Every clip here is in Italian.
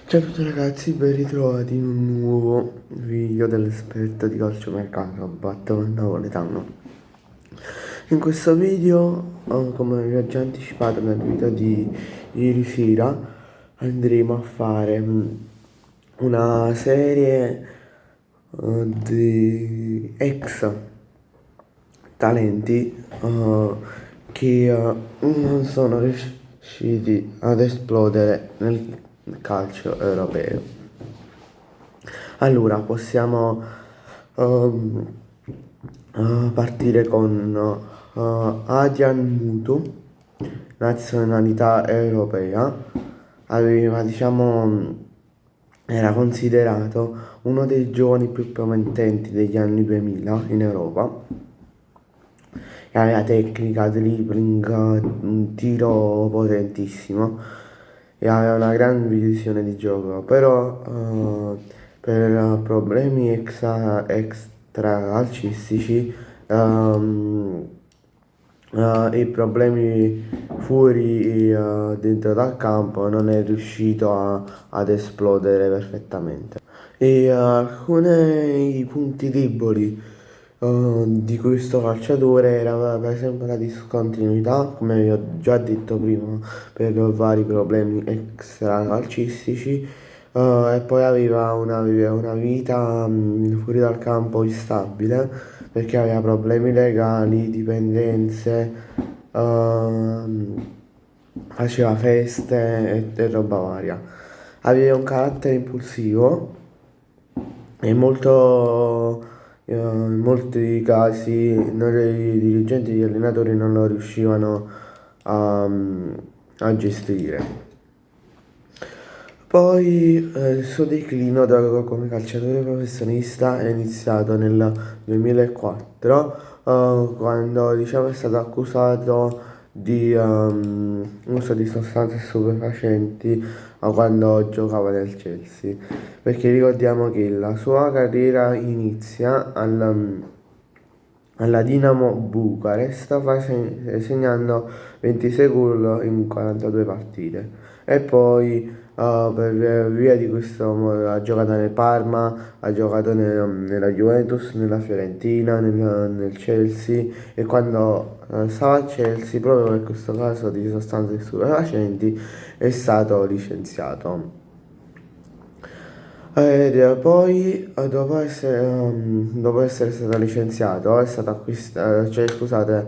Ciao a tutti ragazzi, ben ritrovati in un nuovo video dell'esperto di calciomercato Batto Napoletano. In questo video, come vi ho già anticipato nel video di ieri sera, andremo a fare una serie di ex talenti che non sono riusciti ad esplodere nel calcio europeo. Allora, possiamo ehm, partire con Adrian Mutu, nazionalità europea. Aveva, diciamo, era considerato uno dei giovani più promettenti degli anni 2000 in Europa. E aveva tecnica, dribbling, un tiro potentissimo e aveva una gran visione di gioco, però per problemi extra calcistici e problemi fuori dentro dal campo non è riuscito ad esplodere perfettamente. E alcuni punti deboli di questo calciatore era per esempio la discontinuità, come vi ho già detto prima, per vari problemi extra calcistici, e poi aveva una vita fuori dal campo instabile perché aveva problemi legali, dipendenze, faceva feste e roba varia. Aveva un carattere impulsivo e in molti casi i dirigenti e gli allenatori non lo riuscivano a gestire. Poi il suo declino come calciatore professionista è iniziato nel 2004, quando diciamo, è stato accusato di uso di sostanze stupefacenti quando giocava nel Chelsea, perché ricordiamo che la sua carriera inizia alla Dinamo Bucarest segnando 26 gol in 42 partite e poi per via di questo ha giocato nel Parma, ha giocato nella Juventus, nella Fiorentina, nel Chelsea e quando stava al Chelsea proprio per questo caso di sostanze stupefacenti è stato licenziato. Ed poi, dopo essere stato licenziato, è stato acquistato, cioè scusate,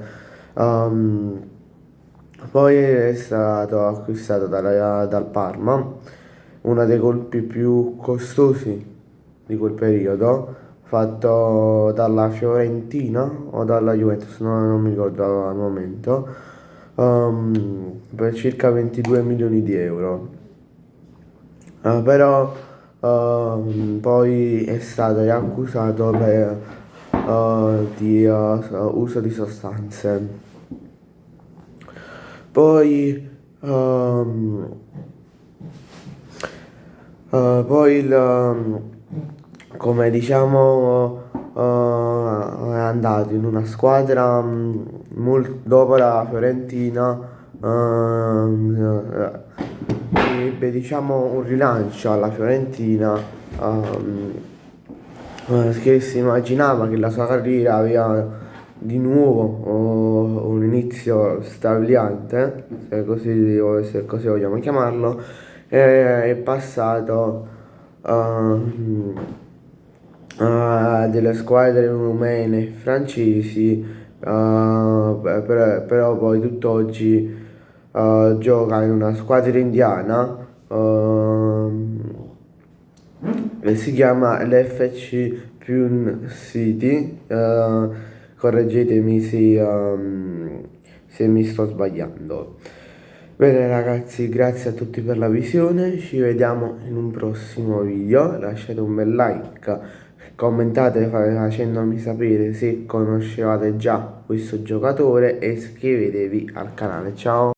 poi è stato acquistato dal Parma, uno dei colpi più costosi di quel periodo, fatto dalla Fiorentina o dalla Juventus, non mi ricordo al momento, per circa 22 milioni di euro. Però poi è stato riaccusato di uso di sostanze. Poi, come diciamo, è andato in una squadra dopo la Fiorentina, ebbe diciamo un rilancio alla Fiorentina, che si immaginava che la sua carriera aveva di nuovo un inizio strabiliante, se così vogliamo chiamarlo, è passato a delle squadre rumene e francesi, però poi tutt'oggi gioca in una squadra indiana che si chiama l'FC Pune City, correggetemi se mi sto sbagliando. Bene ragazzi, grazie a tutti per la visione, ci vediamo in un prossimo video, lasciate un bel like, commentate facendomi sapere se conoscevate già questo giocatore e iscrivetevi al canale, ciao!